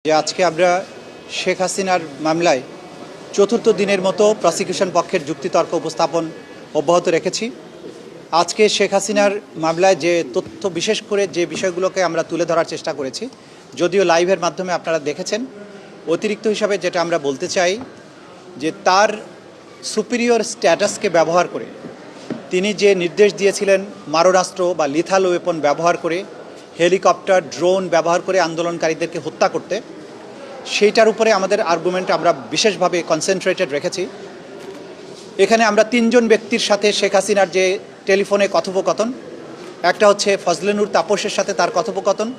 যে আজকে আমরা শেখ হাসিনার মামলায় চতুর্থ দিনের মতো প্রসিকিউশন পক্ষের যুক্তিতর্ক উপস্থাপন অব্যাহত রেখেছি। আজকে শেখ হাসিনার মামলায় যে তথ্য, বিশেষ করে যে বিষয়গুলোকে আমরা তুলে ধরার চেষ্টা করেছি, যদিও লাইভের মাধ্যমে আপনারা দেখেছেন, অতিরিক্ত হিসাবে যেটা আমরা বলতে চাই যে তার সুপিরিয়র স্ট্যাটাসকে ব্যবহার করে তিনি যে নির্দেশ দিয়েছিলেন মারণাস্ত্র বা লিথাল ওয়েপন ব্যবহার করে, হেলিকপ্টার, ড্রোন ব্যবহার করে আন্দোলনকারীদেরকে হত্যা করতে, সেইটার উপরে আমাদের আর্গুমেন্ট আমরা বিশেষভাবে কনসেন্ট্রেটেড রেখেছি। এখানে আমরা তিনজন ব্যক্তির সাথে শেখ হাসিনার যে টেলিফোনে কথোপকথন, একটা হচ্ছে ফজলে নূর তাপসের সাথে তার কথোপকথন,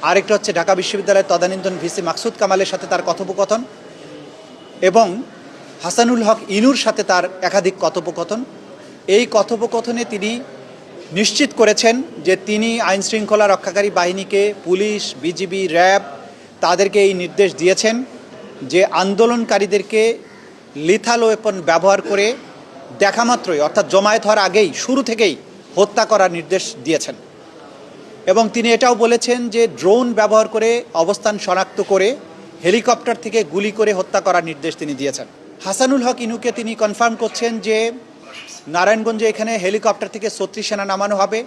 আরেকটা হচ্ছে ঢাকা বিশ্ববিদ্যালয়ের তদানীন্তন ভিসি মাকসুদ কামালের সাথে তার কথোপকথন, এবং হাসানুল হক ইনুর সাথে তার একাধিক কথোপকথন। এই কথোপকথনে তিনি নিশ্চিত করেছেন যে তিনি আইনশৃঙ্খলা রক্ষাকারী বাহিনীকে, পুলিশ, বিজিবি, র্যাব, তাদেরকে এই নির্দেশ দিয়েছেন যে আন্দোলনকারীদেরকে লিথাল ওয়েপন ব্যবহার করে দেখামাত্রই, অর্থাৎ জমায়েত হওয়ার আগেই, শুরু থেকেই হত্যা করার নির্দেশ দিয়েছেন। এবং তিনি এটাও বলেছেন যে ড্রোন ব্যবহার করে অবস্থান শনাক্ত করে হেলিকপ্টার থেকে গুলি করে হত্যা করার নির্দেশ তিনি দিয়েছেন। হাসানুল হক ইনুকে তিনি কনফার্ম করছেন যে নারায়ণগঞ্জে এখানে হেলিকপ্টার থেকে ৩৬ সেনা নামানো হবে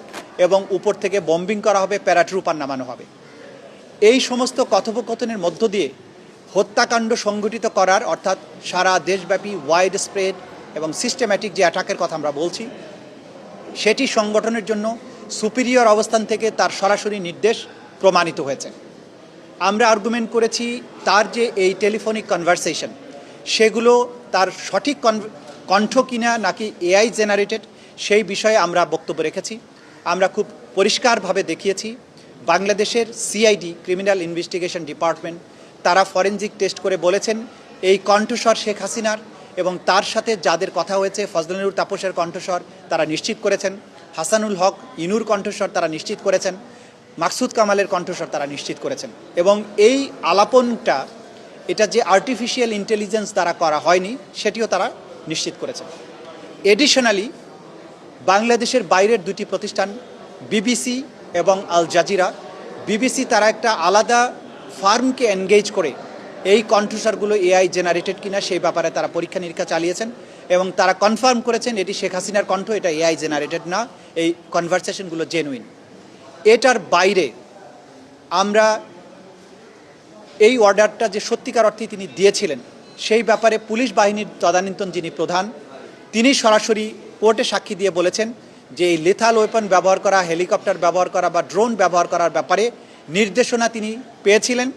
এবং উপর থেকে বম্বিং করা হবে, প্যারাট্রুপার নামানো হবে। এই সমস্ত কথোপকথনের মধ্য দিয়ে হত্যাকাণ্ড সংগঠিত করার, অর্থাৎ সারা দেশব্যাপী ওয়াইড স্প্রেড এবং সিস্টেম্যাটিক যে অ্যাটাকের কথা আমরা বলছি, সেটি সংগঠনের জন্য সুপিরিয়র অবস্থান থেকে তার সরাসরি নির্দেশ প্রমাণিত হয়েছে। আমরা আর্গুমেন্ট করেছি তার যে এই টেলিফোনিক কনভারসেশন, সেগুলো তার সঠিক কণ্ঠ কিনা নাকি এআই জেনারেটেড, সেই বিষয়ে আমরা বক্তব্য রেখেছি। আমরা খুব পরিষ্কারভাবে দেখিয়েছি বাংলাদেশের সিআইডি, ক্রিমিনাল ইনভেস্টিগেশন ডিপার্টমেন্ট, তারা ফরেনজিক টেস্ট করে বলেছেন এই কণ্ঠস্বর শেখ হাসিনার, এবং তার সাথে যাদের কথা হয়েছে ফজলে নূর তাপসের কণ্ঠস্বর তারা নিশ্চিত করেছেন, হাসানুল হক ইনুর কণ্ঠস্বর তারা নিশ্চিত করেছেন, মাকসুদ কামালের কণ্ঠস্বর তারা নিশ্চিত করেছেন। এবং এই আলাপনটা, এটা যে আর্টিফিশিয়াল ইন্টেলিজেন্স দ্বারা করা হয়নি, সেটিও তারা নিশ্চিত করেছেন। এডিশনালি বাংলাদেশের বাইরের দুটি প্রতিষ্ঠান, বিবিসি এবং আল জাজিরা, বিবিসি তারা একটা আলাদা ফার্মকে এনগেজ করে এই কণ্ঠস্বরগুলো এআই জেনারেটেড কিনা সেই ব্যাপারে তারা পরীক্ষা নিরীক্ষা চালিয়েছেন এবং তারা কনফার্ম করেছেন এটি শেখ হাসিনার কণ্ঠ, এটা এআই জেনারেটেড না, এই কনভারসেশনগুলো জেনুইন। এটার বাইরে আমরা এই অর্ডারটা যে সত্যিকার অর্থে তিনি দিয়েছিলেন সেই ব্যাপারে পুলিশ বাহিনীর তদানীন্তন যিনি প্রধান, তিনি সরাসরি কোর্টে সাক্ষী দিয়ে বলেছেন যে এই লিথাল ওয়েপন ব্যবহার করা, হেলিকপ্টার ব্যবহার করা বা ড্রোন ব্যবহার করার ব্যাপারে নির্দেশনা তিনি পেয়েছিলেন